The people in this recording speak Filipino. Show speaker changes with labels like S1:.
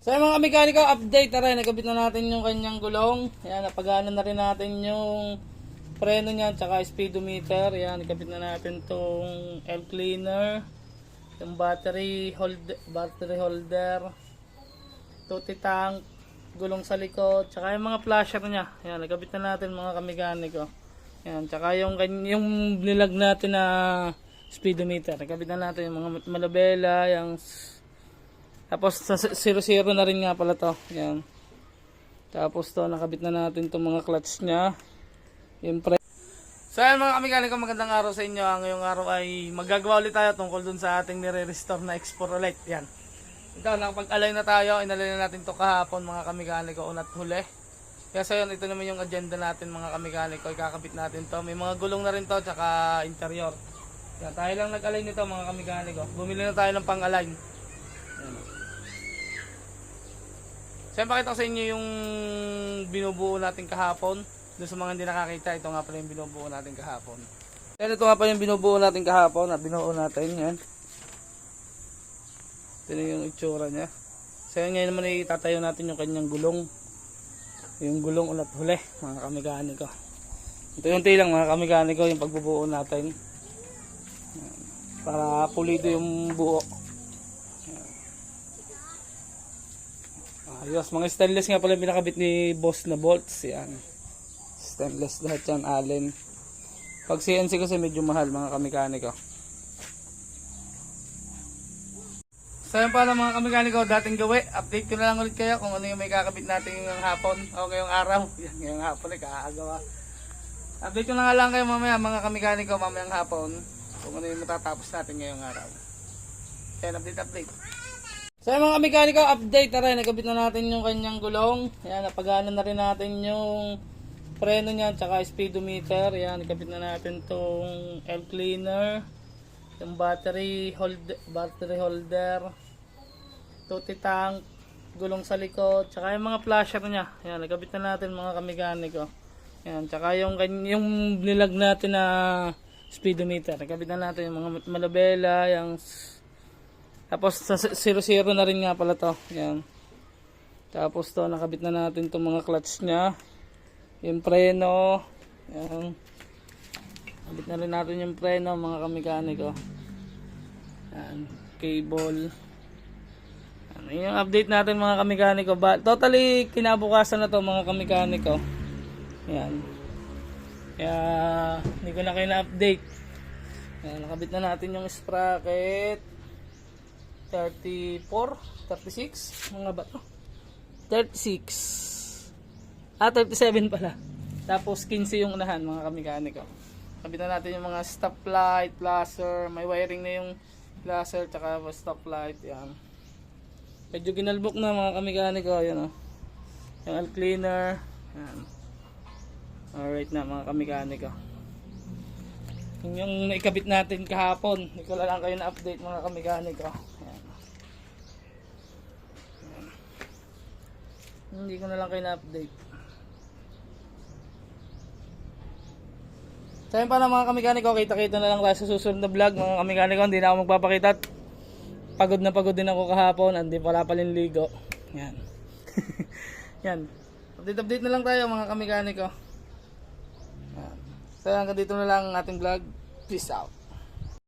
S1: So mga mekaniko, update na rin. Nagkabit na natin yung kanyang gulong. Ayan, napagana na rin natin yung preno niya tsaka speedometer. Ayan, nagkabit na natin tong air cleaner, yung battery holder, tuti tank, gulong sa likod, tsaka yung mga flasher niya. Ayan, nagkabit na natin mga kamekaniko. Ayan, tsaka yung nilag natin na speedometer. Nagkabit na natin yung mga malabela, yung tapos sa 00 na rin nga pala to. Yan. Tapos to nakabit na natin tong mga clutch niya. Yung So ayan mga kamekaniko, magandang araw sa inyo. Ngayong araw ay magagawa ulit tayo tungkol dun sa ating nire-restore na X4 ulit. Yan. Ito, nakapag-align na tayo. Inalay na natin to kahapon mga kamekaniko, una't huli. Kaya sa yun, ito naman yung agenda natin mga kamekaniko. Ikakabit natin to. May mga gulong na rin to, tsaka interior. Yan, tayo lang nag-align nito mga kamekaniko. Bumili na tayo ng pang-align. So pakita ko sa inyo yung binubuo natin kahapon. Doon sa mga hindi nakakita, ito nga pala yung binubuo natin kahapon. Then ito nga pala yung binubuo natin kahapon at binuo natin yan. Ito na yung itsura niya. So ngayon naman itatayo natin yung kanyang gulong. Yung gulong ulat huli mga kamekaniko. Ito lang mga kamekaniko yung pagbubuo natin. Para pulido yung buo. Ayos, mga stainless nga pala pinakabit ni boss na bolts. Yan. Stainless lahat yan, Allen. Pag CNC kasi medyo mahal mga kamekaniko. So yan pala mga kamekaniko, dating gawi. Update ko na lang ulit kayo kung ano yung may kakabit natin ngayong hapon o ngayong araw. Yan, ngayong hapon ay kakagawa. Update ko na nga lang kayo mamaya mga kamekaniko, mamayang hapon. Kung ano yung matatapos natin ngayong araw. Yan, update. So mga mekaniko, update na rin. Nagkabit na natin yung kanyang gulong. Ayan, napagana na rin natin yung preno niya tsaka speedometer. Ayan, nagkabit na natin tong air cleaner, yung battery holder, tuti tank, gulong sa likod, tsaka yung mga flasher niya. Ayan, nagkabit na natin mga kamekaniko. Ayan, tsaka yung nilag natin na speedometer. Nagkabit na natin yung mga malabela, yung tapos sa 00 na rin nga pala to. Yan. Tapos to nakabit na natin tong mga clutch niya. Yung preno. Yan. Nakabit na rin natin yung preno mga kamekaniko. Yan. Cable. Yan. Yung update natin mga kamekaniko. Totally kinabukasan na to mga kamekaniko. Yan. Kaya hindi ko na kayo na-update. Yan. Nakabit na natin yung sprocket. 34, 36, mga ba to? 36. 37 pala. Tapos 15 yung unahan mga kamekaniko. Kabit na natin yung mga stoplight, flasher, may wiring na yung flasher tsaka stoplight, yan. Medyo ginalbok na mga kamekaniko, yan oh. Yung air cleaner, yan. Alright na mga kamekaniko. Yung naikabit natin kahapon, hindi ko lang kayo na-update mga kamekaniko. Hindi ko na lang kayo na-update. So yun pala mga kamekaniko, kita-kita na lang tayo sa susunod na vlog mga kamekaniko. Hindi na ako magpapakita. Pagod na pagod din ako kahapon. Hindi pala palinligo. Yan. Yan. Update na lang tayo mga kamekaniko. Yan. So hanggang dito na lang ang ating vlog. Peace out.